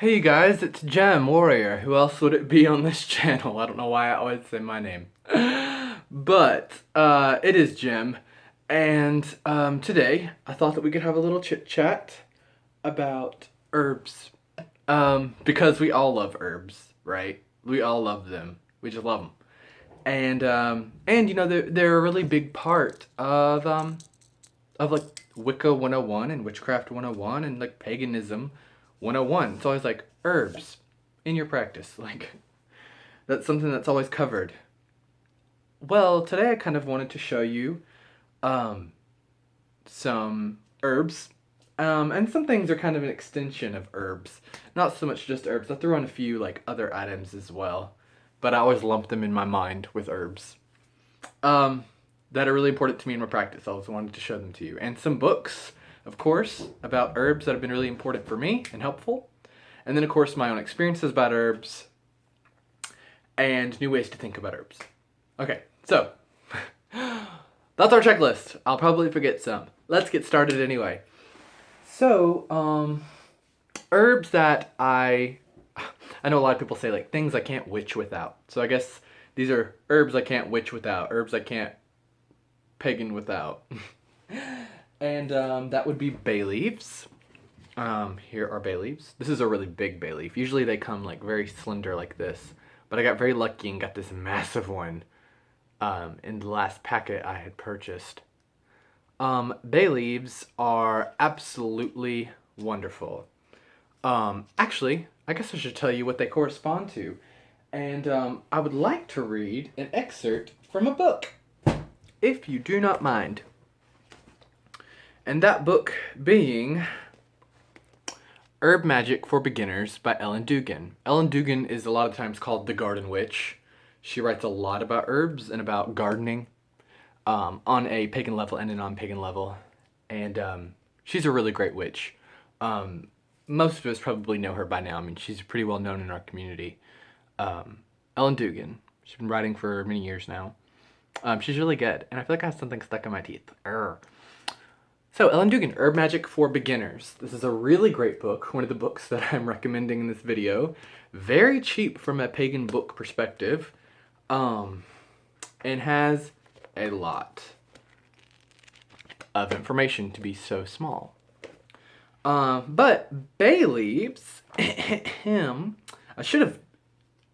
Hey you guys, it's Gem Warrior. Who else would it be on this channel? I don't know why I always say my name. But it is Gem. And today I thought that we could have a little chit chat about herbs. Because we all love herbs, right? We all love them. We just love them. And you know they're a really big part of like Wicca 101 and Witchcraft 101 and like Paganism 101. It's always like herbs in your practice. Like that's something that's always covered. Well, today I kind of wanted to show you some herbs. And some things are kind of an extension of herbs. Not so much just herbs. I threw in a few like other items as well. But I always lump them in my mind with herbs. That are really important to me in my practice. I always wanted to show them to you. And some books, of course, about herbs that have been really important for me and helpful. And then, of course, my own experiences about herbs and new ways to think about herbs. Okay, so that's our checklist. I'll probably forget some. Let's get started anyway. So, herbs that I know a lot of people say like things I can't witch without. So I guess these are herbs I can't witch without, herbs I can't pagan without. And that would be bay leaves. Here are bay leaves. This is a really big bay leaf. Usually they come like very slender like this, but I got very lucky and got this massive one in the last packet I had purchased. Bay leaves are absolutely wonderful. Actually, I guess I should tell you what they correspond to. And I would like to read an excerpt from a book, if you do not mind. And that book being Herb Magic for Beginners by Ellen Dugan. Ellen Dugan is a lot of times called the Garden Witch. She writes a lot about herbs and about gardening on a pagan level and a non-pagan level. And she's a really great witch. Most of us probably know her by now. I mean, she's pretty well known in our community. Ellen Dugan. She's been writing for many years now. She's really good, and I feel like I have something stuck in my teeth. Urgh. So, Ellen Dugan, Herb Magic for Beginners. This is a really great book, one of the books that I'm recommending in this video. Very cheap from a pagan book perspective, and has a lot of information to be so small. But bay leaves, I should have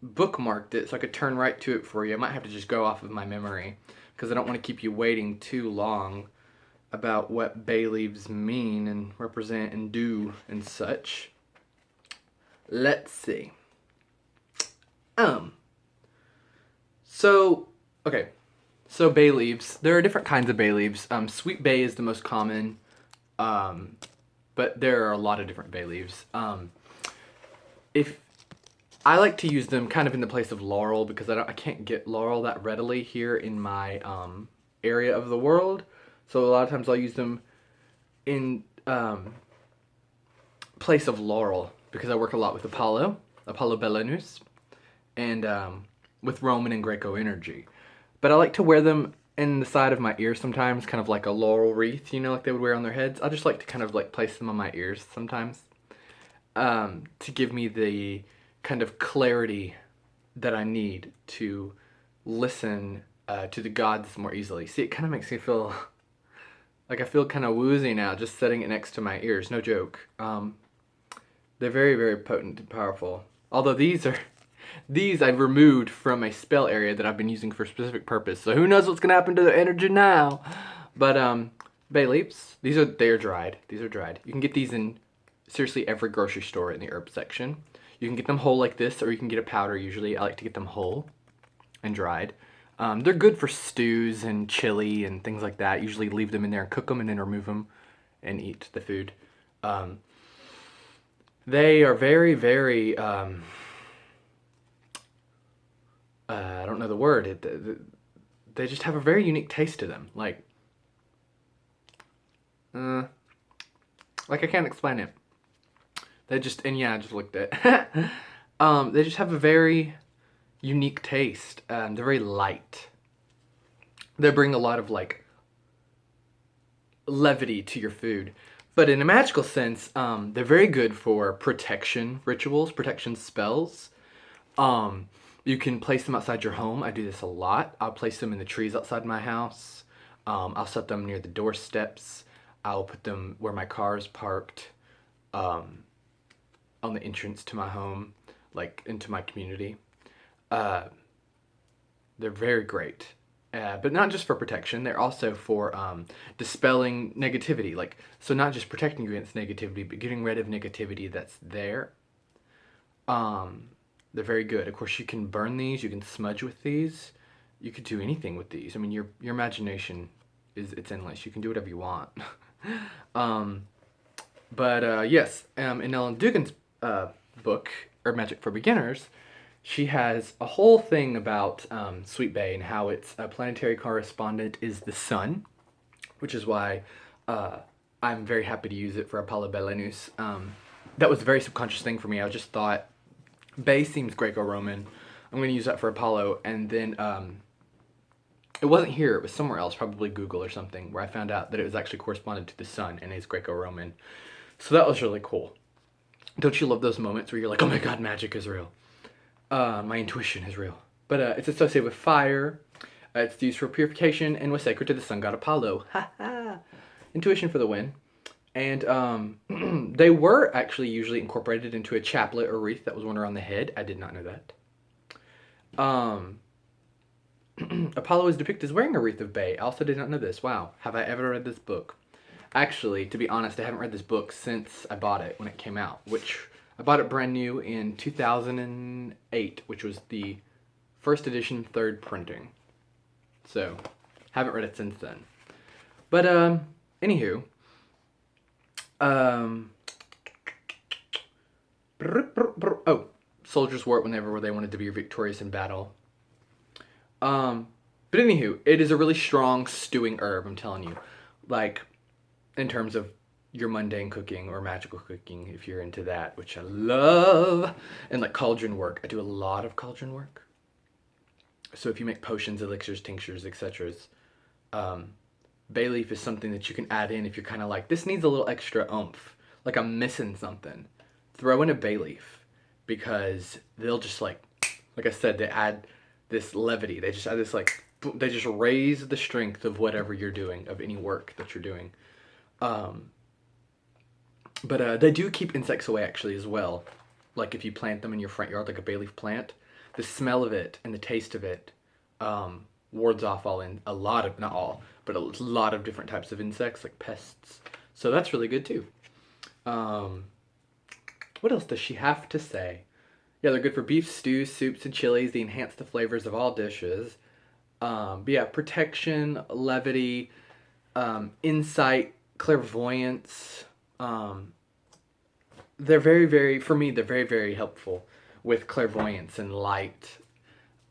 bookmarked it so I could turn right to it for you. I might have to just go off of my memory because I don't want to keep you waiting too long about what bay leaves mean and represent and do and such. Let's see. So bay leaves. There are different kinds of bay leaves. Sweet bay is the most common, but there are a lot of different bay leaves. If I like to use them kind of in the place of laurel because I can't get laurel that readily here in my area of the world. So a lot of times I'll use them in place of laurel because I work a lot with Apollo Belenus, and with Roman and Greco energy. But I like to wear them in the side of my ears sometimes, kind of like a laurel wreath, you know, like they would wear on their heads. I just like to kind of like place them on my ears sometimes to give me the kind of clarity that I need to listen to the gods more easily. See, it kind of makes me feel like I feel kind of woozy now just setting it next to my ears. No joke. They're very, very potent and powerful. Although these I've removed from a spell area that I've been using for a specific purpose. So who knows what's gonna happen to their energy now? But bay leaves, they're dried. These are dried. You can get these in seriously every grocery store in the herb section. You can get them whole like this, or you can get a powder usually. I like to get them whole and dried. They're good for stews and chili and things like that. Usually leave them in there and cook them and then remove them and eat the food. They are very, very, I don't know the word. They just have a very unique taste to them. Like I can't explain it. I just looked at it. They just have a very unique taste. They're very light. They bring a lot of like levity to your food. But in a magical sense, they're very good for protection rituals, protection spells. Um, you can place them outside your home. I do this a lot. I'll place them in the trees outside my house. I'll set them near the doorsteps. I'll put them where my car is parked, um, on the entrance to my home, like into my community. Uh, they're very great. But not just for protection, they're also for dispelling negativity. Like, so not just protecting you against negativity, but getting rid of negativity that's there. Um, they're very good. Of course, you can burn these. You can smudge with these. You could do anything with these. I mean, your imagination is it's endless. You can do whatever you want. um, but yes, in Ellen Dugan's book, or Magic for Beginners, she has a whole thing about Sweet Bay and how its planetary correspondent is the sun, which is why uh, I'm very happy to use it for Apollo Belenus. That was a very subconscious thing for me. I just thought Bay seems Greco-Roman. I'm going to use that for Apollo, and then it wasn't here. It was somewhere else, probably Google or something, where I found out that it was actually corresponded to the sun and is Greco-Roman. So that was really cool. Don't you love those moments where you're like, oh my god, magic is real? My intuition is real. But it's associated with fire. It's used for purification and was sacred to the sun god Apollo. Ha ha! Intuition for the win. And they were actually usually incorporated into a chaplet or wreath that was worn around the head. I did not know that. Apollo is depicted as wearing a wreath of bay. I also did not know this. Wow. Have I ever read this book? Actually, to be honest, I haven't read this book since I bought it when it came out, which I bought it brand new in 2008, which was the first edition, third printing. So, haven't read it since then. But, anywho, um, oh, soldiers wore it whenever they wanted to be victorious in battle. But anywho, it is a really strong stewing herb, I'm telling you. Like, in terms of your mundane cooking or magical cooking, if you're into that, which I love. And like cauldron work. I do a lot of cauldron work. So if you make potions, elixirs, tinctures, etc., bay leaf is something that you can add in if you're kind of like, this needs a little extra oomph. Like I'm missing something. Throw in a bay leaf because they'll just like I said, they add this levity. They just add this like, they just raise the strength of whatever you're doing, of any work that you're doing. But they do keep insects away actually as well. Like if you plant them in your front yard, like a bay leaf plant, the smell of it and the taste of it wards off a lot of, not all, but a lot of different types of insects, like pests. So that's really good too. What else does she have to say? Yeah, they're good for beef stews, soups, and chilies. They enhance the flavors of all dishes. But yeah, protection, levity, insight, clairvoyance. They're very, very, for me, they're very, very helpful with clairvoyance and light,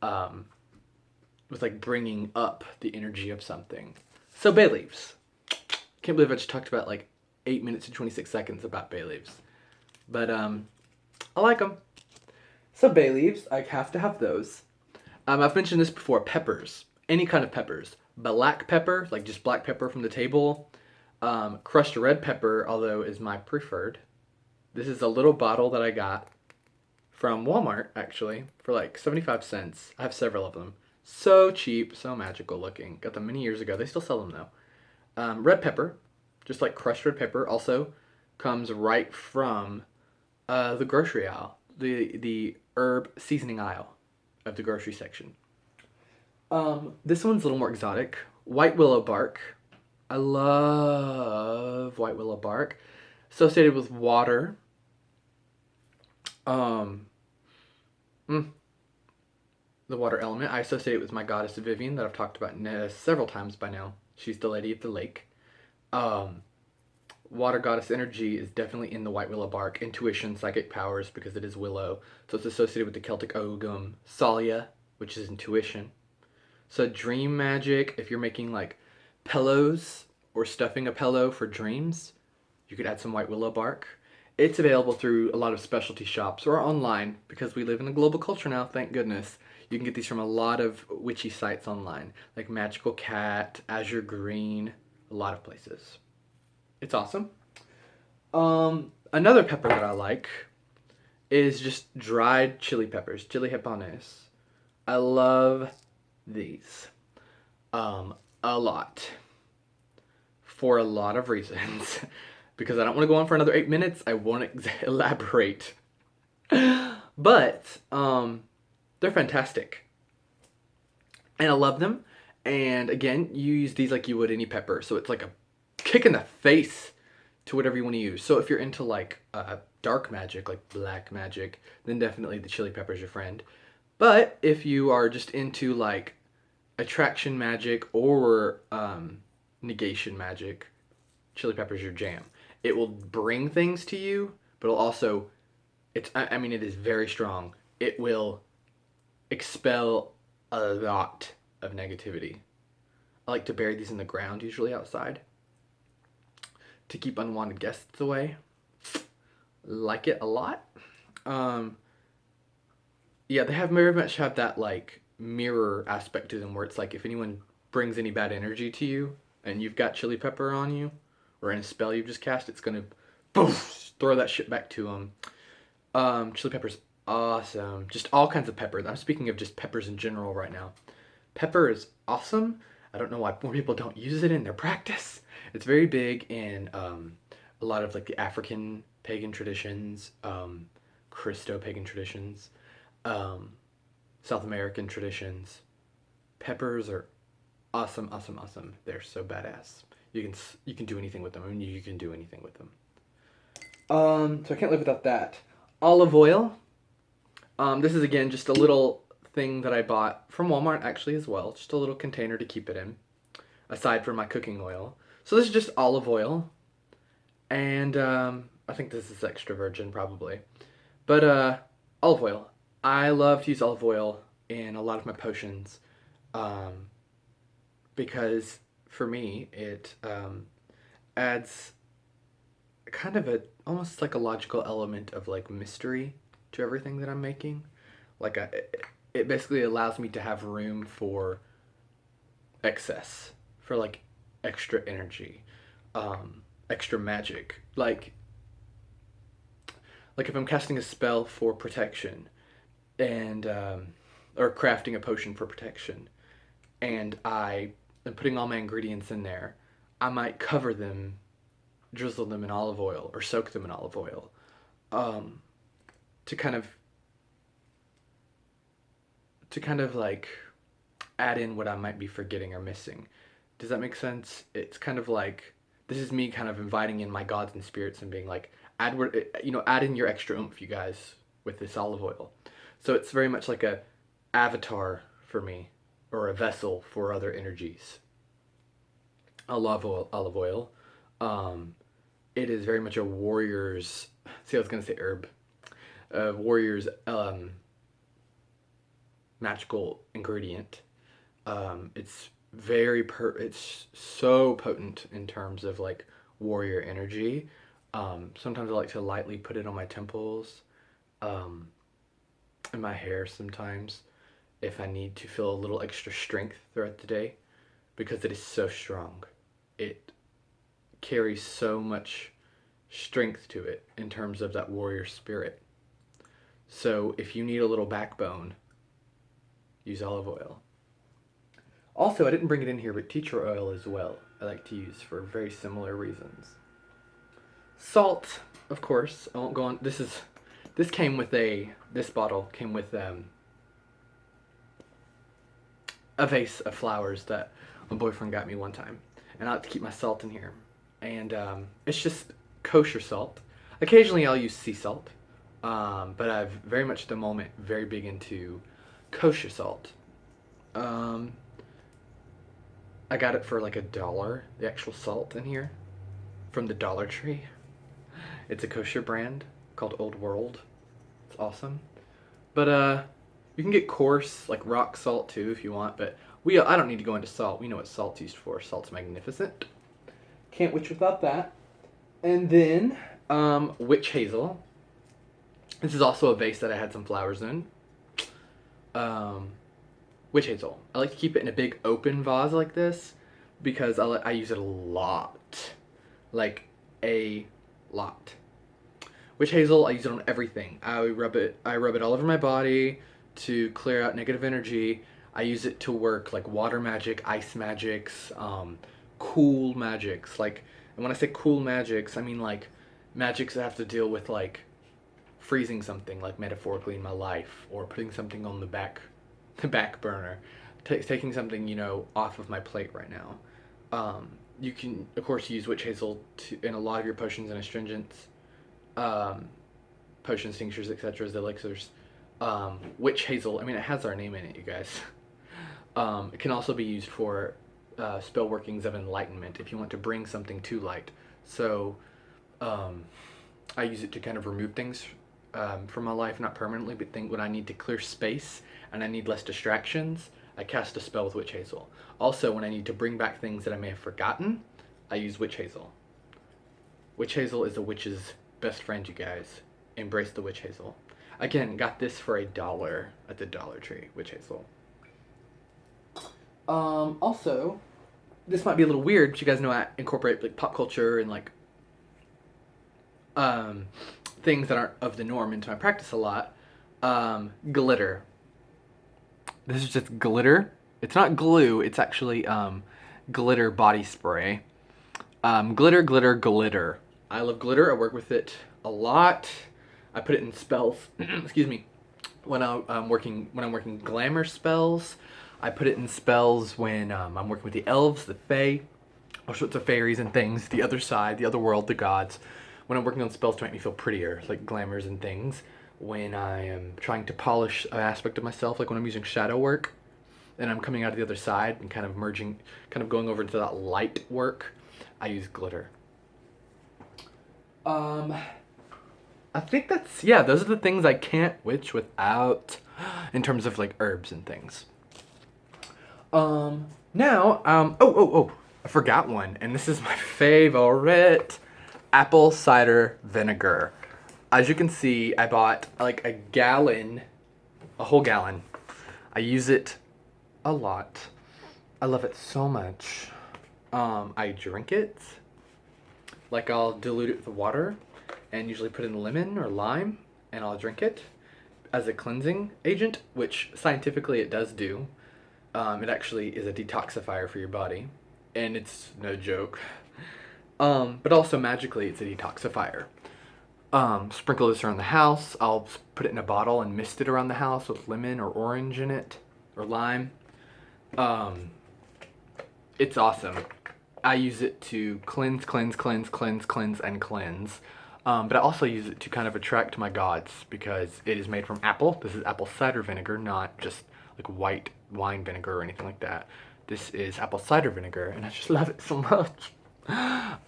with like bringing up the energy of something. So bay leaves. Can't believe I just talked about like 8 minutes and 26 seconds about bay leaves. But I like them. So bay leaves, I have to have those. I've mentioned this before, peppers. Any kind of peppers. Black pepper, like just black pepper from the table. Crushed red pepper, although is my preferred. This is a little bottle that I got from Walmart, actually, for like 75 cents. I have several of them. So cheap, so magical looking. Got them many years ago. They still sell them though. Red pepper, just like crushed red pepper, also comes right from the grocery aisle, the herb seasoning aisle of the grocery section. This one's a little more exotic. White willow bark. I love white willow bark. Associated with water. The water element. I associate it with my goddess Vivian that I've talked about several times by now. She's the lady of the lake. Water goddess energy is definitely in the white willow bark. Intuition, psychic powers, because it is willow. So it's associated with the Celtic Ogum. Salia, which is intuition. So dream magic, if you're making like pillows or stuffing a pillow for dreams, you could add some white willow bark. It's available through a lot of specialty shops or online because we live in a global culture now, thank goodness. You can get these from a lot of witchy sites online, like Magical Cat, Azure Green, a lot of places. It's awesome. Another pepper that I like is just dried chili peppers, chili japones. I love these a lot for a lot of reasons. Because I don't want to go on for another 8 minutes, I won't elaborate. But they're fantastic, and I love them. And again, you use these like you would any pepper, so it's like a kick in the face to whatever you want to use. So if you're into like dark magic, like black magic, then definitely the chili pepper is your friend. But if you are just into like attraction magic or negation magic, chili pepper is your jam. It will bring things to you, but it'll also, I mean, it is very strong. It will expel a lot of negativity. I like to bury these in the ground, usually outside, to keep unwanted guests away. Like it a lot. Um, yeah, they have very much have that like mirror aspect to them, where it's like if anyone brings any bad energy to you, and you've got chili pepper on you, or in a spell you've just cast, it's gonna poof, throw that shit back to them. Chili pepper's awesome. Just all kinds of peppers. I'm speaking of just peppers in general right now. Pepper is awesome. I don't know why more people don't use it in their practice. It's very big in a lot of like the African pagan traditions, Christo pagan traditions, um, South American traditions. Peppers are awesome, awesome, awesome. They're so badass. You can do anything with them. I mean, you can do anything with them. So I can't live without that. Olive oil. This is again just a little thing that I bought from Walmart actually as well. Just a little container to keep it in, aside from my cooking oil. So this is just olive oil, and I think this is extra virgin probably, but olive oil. I love to use olive oil in a lot of my potions, um, because for me it adds kind of a almost like a logical element of like mystery to everything that I'm making. Like it basically allows me to have room for excess, for like extra energy, extra magic. Like if I'm casting a spell for protection, and or crafting a potion for protection, and I am putting all my ingredients in there, I might cover them, drizzle them in olive oil, or soak them in olive oil, um, to kind of like add in what I might be forgetting or missing. Does that make sense? It's kind of like this is me kind of inviting in my gods and spirits and being like, add in your extra oomph, you guys, with this olive oil. So it's very much like a avatar for me, or a vessel for other energies. I love olive oil. Um, it is very much a warrior's. See, I was gonna say herb. A warrior's magical ingredient. It's it's so potent in terms of like warrior energy. Sometimes I like to lightly put it on my temples, um, and my hair sometimes, if I need to feel a little extra strength throughout the day, because it is so strong. It carries so much strength to it in terms of that warrior spirit. So if you need a little backbone, use olive oil. Also, I didn't bring it in here, but tea tree oil as well, I like to use for very similar reasons. Salt, of course. I won't go on. This came with this bottle came with a vase of flowers that my boyfriend got me one time, and I like to keep my salt in here. And it's just kosher salt. Occasionally, I'll use sea salt, but I've very much at the moment very big into kosher salt. Um, I got it for like $1, the actual salt in here, from the Dollar Tree. It's a kosher brand called Old World. It's awesome. But you can get coarse like rock salt too if you want, but I don't need to go into salt. We know what salt's used for. Salt's magnificent. Can't witch without that. And then witch hazel. This is also a vase that I had some flowers in. Um, witch hazel. I like to keep it in a big open vase like this because I use it a lot. Like a Lot. Witch hazel, I use it on everything. I rub it all over my body to clear out negative energy. I use it to work like water magic, ice magics, cool magics. Like, and when I say cool magics, I mean like magics that have to deal with like freezing something, like metaphorically in my life, or putting something on the back burner, taking something off of my plate right now. You can of course use witch hazel in a lot of your potions and astringents, potions, tinctures, etc., as elixirs. Witch hazel, I mean, it has our name in it, you guys. It can also be used for spell workings of enlightenment if you want to bring something to light. So I use it to kind of remove things from my life, not permanently, but when I need to clear space and I need less distractions, I cast a spell with witch hazel. Also, when I need to bring back things that I may have forgotten, I use witch hazel. Witch hazel is a witch's best friend, you guys. Embrace the witch hazel. Again, got this for $1 at the Dollar Tree, witch hazel. Also, this might be a little weird, but you guys know I incorporate like pop culture and like things that aren't of the norm into my practice a lot. Glitter. This is just glitter. It's not glue. It's actually glitter body spray. Glitter, glitter, glitter. I love glitter. I work with it a lot. I put it in spells. Excuse me. When I'm working glamour spells, I put it in spells when I'm working with the elves, the fae, all sorts of fairies and things, the other side, the other world, the gods. When I'm working on spells to make me feel prettier, like glamours and things. When I am trying to polish an aspect of myself, like when I'm using shadow work, and I'm coming out of the other side and kind of merging, kind of going over into that light work, I use glitter. I think those are the things I can't witch without in terms of like herbs and things. I forgot one, and this is my favorite. Apple cider vinegar. As you can see, I bought like a whole gallon. I use it a lot. I love it so much. I drink it. Like I'll dilute it with water and usually put in lemon or lime, and I'll drink it as a cleansing agent, which scientifically it does do. It actually is a detoxifier for your body, and it's no joke. But also magically it's a detoxifier. Sprinkle this around the house. I'll put it in a bottle and mist it around the house with lemon or orange in it, or lime. It's awesome. I use it to cleanse, and cleanse. But I also use it to kind of attract my gods because it is made from apple. This is apple cider vinegar, not just like white wine vinegar or anything like that. This is apple cider vinegar, and I just love it so much. I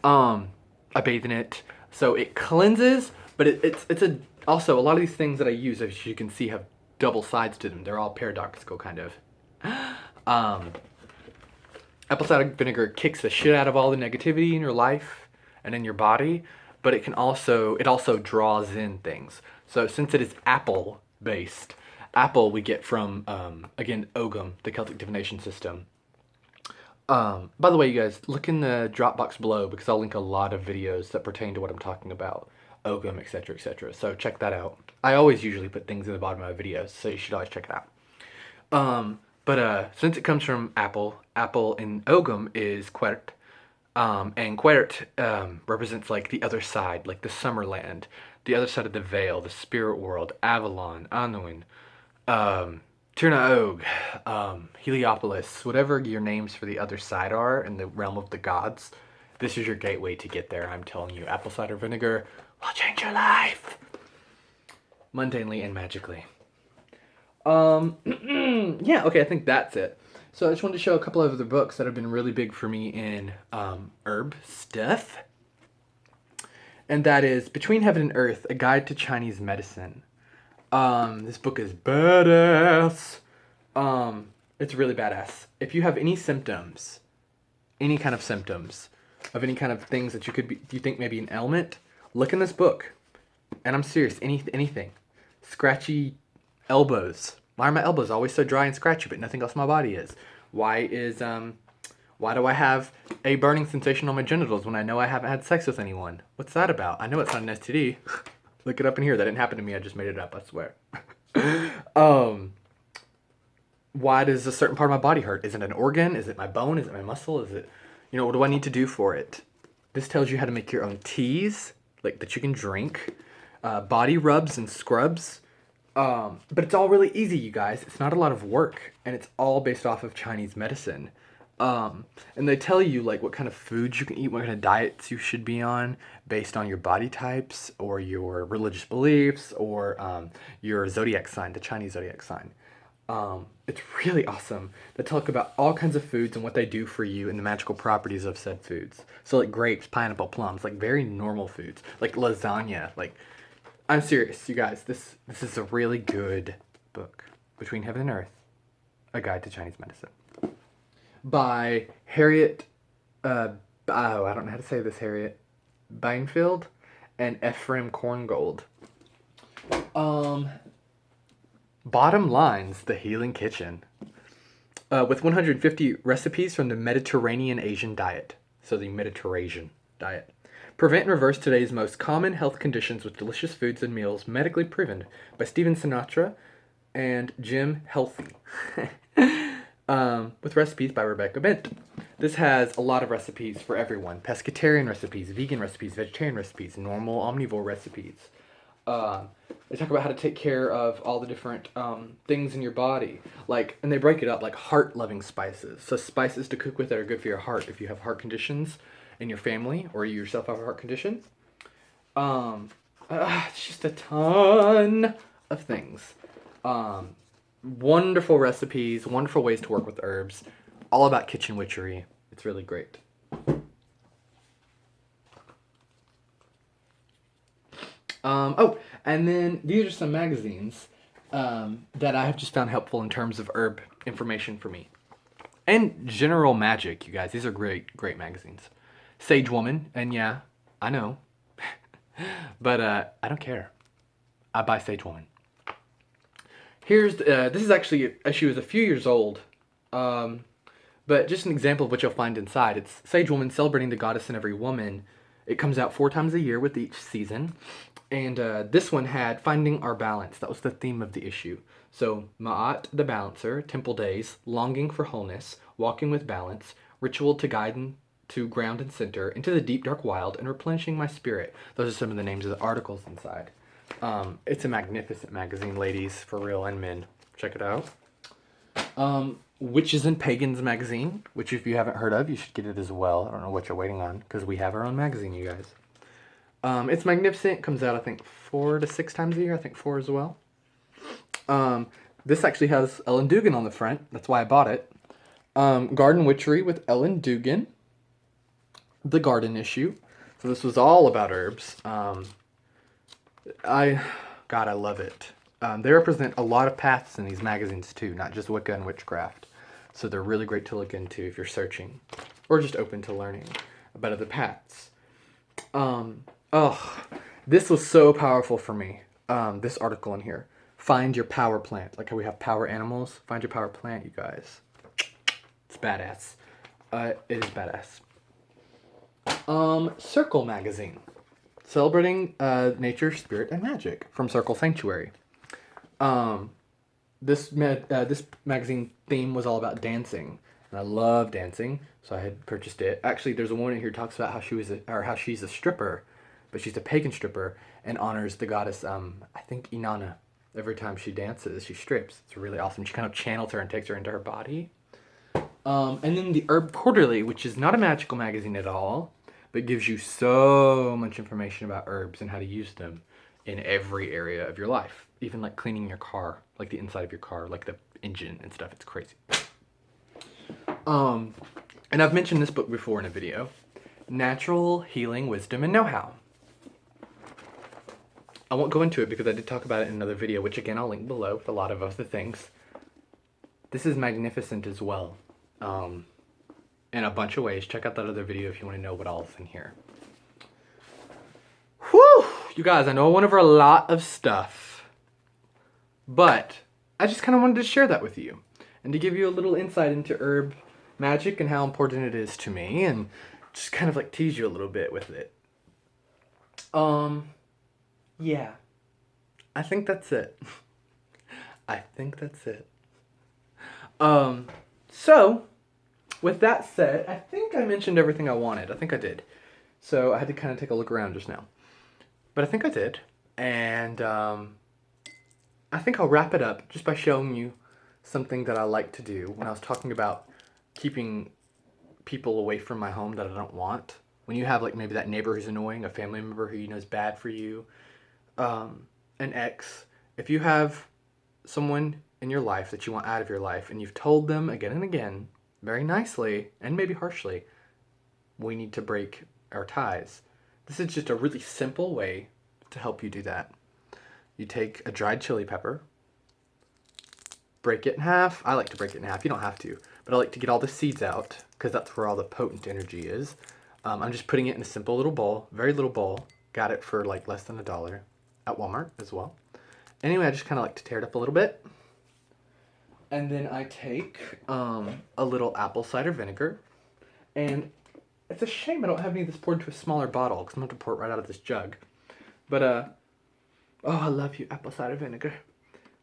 bathe in it, so it cleanses, but it's also a lot of these things that I use, as you can see, have double sides to them. They're all paradoxical, kind of. Apple cider vinegar kicks the shit out of all the negativity in your life and in your body, but it also draws in things. So since it is apple based, apple we get from again Ogham, the Celtic divination system. By the way, you guys, look in the Dropbox below because I'll link a lot of videos that pertain to what I'm talking about. Ogham, etc., etc. So check that out. I always usually put things in the bottom of my videos, so you should always check it out. But since it comes from apple in Ogham is Quert. And Quert represents like the other side, like the Summerland, the other side of the veil, the spirit world, Avalon, Anduin, Tirna Og, Heliopolis, whatever your names for the other side are in the realm of the gods. This is your gateway to get there. I'm telling you, apple cider vinegar will change your life. Mundanely and magically. Yeah, okay, I think that's it. So I just wanted to show a couple of other books that have been really big for me in herb stuff. And that is Between Heaven and Earth, A Guide to Chinese Medicine. This book is badass. It's really badass. If you have any symptoms, any kind of symptoms of any kind of things that you think may be an ailment, look in this book. And I'm serious, anything. Scratchy elbows. Why are my elbows always so dry and scratchy, but nothing else in my body is? Why Why do I have a burning sensation on my genitals when I know I haven't had sex with anyone? What's that about? I know it's not an STD. Look it up in here. That didn't happen to me. I just made it up, I swear. Why does a certain part of my body hurt? Is it an organ? Is it my bone? Is it my muscle? Is it, what do I need to do for it? This tells you how to make your own teas, like that you can drink, body rubs and scrubs. But it's all really easy, you guys. It's not a lot of work, and it's all based off of Chinese medicine. And they tell you like what kind of foods you can eat, what kind of diets you should be on based on your body types or your religious beliefs or your zodiac sign, the Chinese zodiac sign. It's really awesome. They talk about all kinds of foods and what they do for you and the magical properties of said foods. So like grapes, pineapple, plums, like very normal foods, like lasagna. Like, I'm serious, you guys. This is a really good book, Between Heaven and Earth, A Guide to Chinese Medicine, by Harriet, I don't know how to say this, Harriet Bainfield and Ephraim Korngold. Bottom Lines, The Healing Kitchen, with 150 recipes from the Mediterranean Asian diet. So the Mediterranean diet. Prevent and reverse today's most common health conditions with delicious foods and meals, medically proven, by Stephen Sinatra and Jim Healthy. With recipes by Rebecca Bent. This has a lot of recipes for everyone. Pescatarian recipes, vegan recipes, vegetarian recipes, normal omnivore recipes. They talk about how to take care of all the different things in your body. And they break it up like heart-loving spices. So spices to cook with that are good for your heart if you have heart conditions in your family or you yourself have a heart condition. It's just a ton of things. Wonderful recipes, wonderful ways to work with herbs, all about kitchen witchery. It's really great. And then these are some magazines that I have just found helpful in terms of herb information for me. And general magic, you guys. These are great, great magazines. Sage Woman, and yeah, I know. But I don't care. I buy Sage Woman. Here's, this is actually, she was a few years old, but just an example of what you'll find inside. It's Sage Woman, celebrating the goddess in every woman. It comes out 4 times a year with each season. And this one had Finding Our Balance. That was the theme of the issue. So, Ma'at the Balancer, Temple Days, Longing for Wholeness, Walking with Balance, Ritual to Guide and to Ground and Center, Into the Deep Dark Wild, and Replenishing My Spirit. Those are some of the names of the articles inside. It's a magnificent magazine, ladies, for real, and men. Check it out. Witches and Pagans magazine, which if you haven't heard of, you should get it as well. I don't know what you're waiting on, because we have our own magazine, you guys. It's magnificent. It comes out, I think, 4 to 6 times a year. I think 4 as well. This actually has Ellen Dugan on the front. That's why I bought it. Garden Witchery with Ellen Dugan. The Garden issue. So this was all about herbs. I love it. They represent a lot of paths in these magazines too, not just Wicca and witchcraft. So they're really great to look into if you're searching or just open to learning about other paths. This was so powerful for me. This article in here. Find your power plant. Like how we have power animals. Find your power plant, you guys. It's badass. It is badass. Circle magazine. Celebrating nature, spirit, and magic from Circle Sanctuary. This magazine theme was all about dancing, and I love dancing, so I had purchased it. Actually, there's a woman in here who talks about how she's a stripper, but she's a pagan stripper and honors the goddess. I think Inanna. Every time she dances, she strips. It's really awesome. She kind of channels her and takes her into her body. And then the Herb Quarterly, which is not a magical magazine at all, but gives you so much information about herbs and how to use them in every area of your life. Even like cleaning your car, like the inside of your car, like the engine and stuff. It's crazy. And I've mentioned this book before in a video. Natural Healing Wisdom and Know-How. I won't go into it because I did talk about it in another video, which again I'll link below with a lot of other things. This is magnificent as well. In a bunch of ways. Check out that other video if you want to know what all is in here. Whew! You guys, I know I went over a lot of stuff, but I just kind of wanted to share that with you and to give you a little insight into herb magic and how important it is to me, and just kind of like tease you a little bit with it. Yeah. I think that's it. I think that's it. So, with that said, I think I mentioned everything I wanted. I think I did. So I had to kind of take a look around just now. But I think I did. And I think I'll wrap it up just by showing you something that I like to do when I was talking about keeping people away from my home that I don't want. When you have like maybe that neighbor who's annoying, a family member who you know is bad for you, an ex, if you have someone in your life that you want out of your life and you've told them again and again, very nicely and maybe harshly, we need to break our ties. This is just a really simple way to help you do that. You take a dried chili pepper, break it in half. I like to break it in half. You don't have to, but I like to get all the seeds out because that's where all the potent energy is. I'm just putting it in a simple little bowl, very little bowl. Got it for like less than $1 at Walmart as well. Anyway, I just kind of like to tear it up a little bit. And then I take a little apple cider vinegar. And it's a shame I don't have any of this poured into a smaller bottle because I'm going to have to pour it right out of this jug. But, oh, I love you, apple cider vinegar.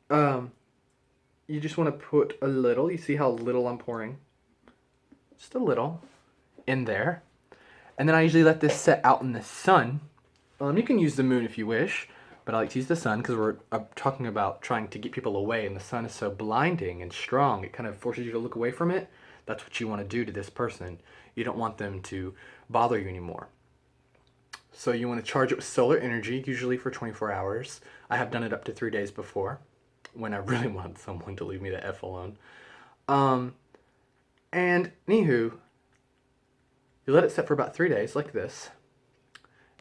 You just want to put a little, you see how little I'm pouring? Just a little in there. And then I usually let this set out in the sun. You can use the moon if you wish, but I like to use the sun because we're talking about trying to get people away, and the sun is so blinding and strong. It kind of forces you to look away from it. That's what you want to do to this person. You don't want them to bother you anymore. So you want to charge it with solar energy, usually for 24 hours. I have done it up to 3 days before, when I really want someone to leave me the F alone. And anywho, you let it set for about 3 days, like this.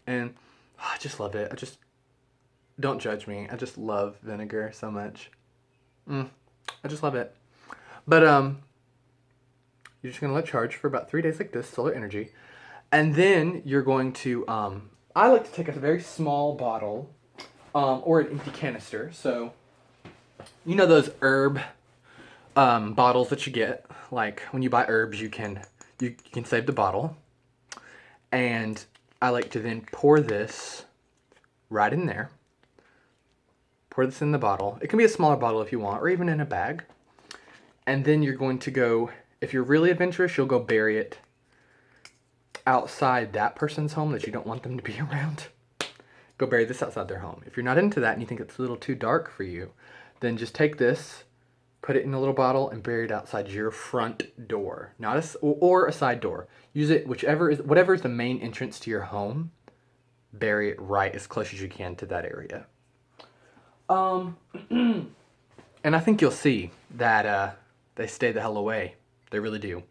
And I just love it. Don't judge me. I just love vinegar so much. I just love it. But you're just gonna let it charge for about 3 days like this, solar energy. And then you're going to, I like to take a very small bottle, or an empty canister. So, you know those herb bottles that you get? Like when you buy herbs, you can save the bottle. And I like to then pour this right in there. Pour this in the bottle. It can be a smaller bottle if you want, or even in a bag. And then you're going to go, if you're really adventurous, you'll go bury it outside that person's home that you don't want them to be around. Go bury this outside their home. If you're not into that and you think it's a little too dark for you, then just take this, put it in a little bottle, and bury it outside your front door, or a side door. Use it whatever is the main entrance to your home. Bury it right as close as you can to that area. And I think you'll see that they stay the hell away. They really do.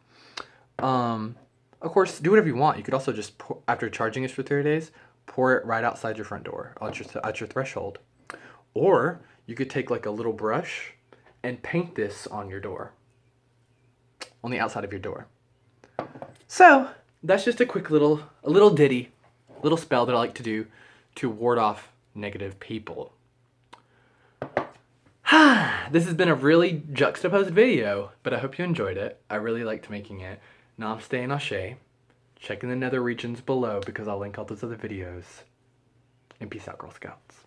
Of course, do whatever you want. You could also just after charging it for 3 days, pour it right outside your front door, at your threshold. Or you could take like a little brush and paint this on your door, on the outside of your door. So that's just a quick little ditty, little spell that I like to do to ward off negative people. This has been a really juxtaposed video, but I hope you enjoyed it. I really liked making it. Namaste and Ashe. Check in the nether regions below because I'll link all those other videos. And peace out, Girl Scouts.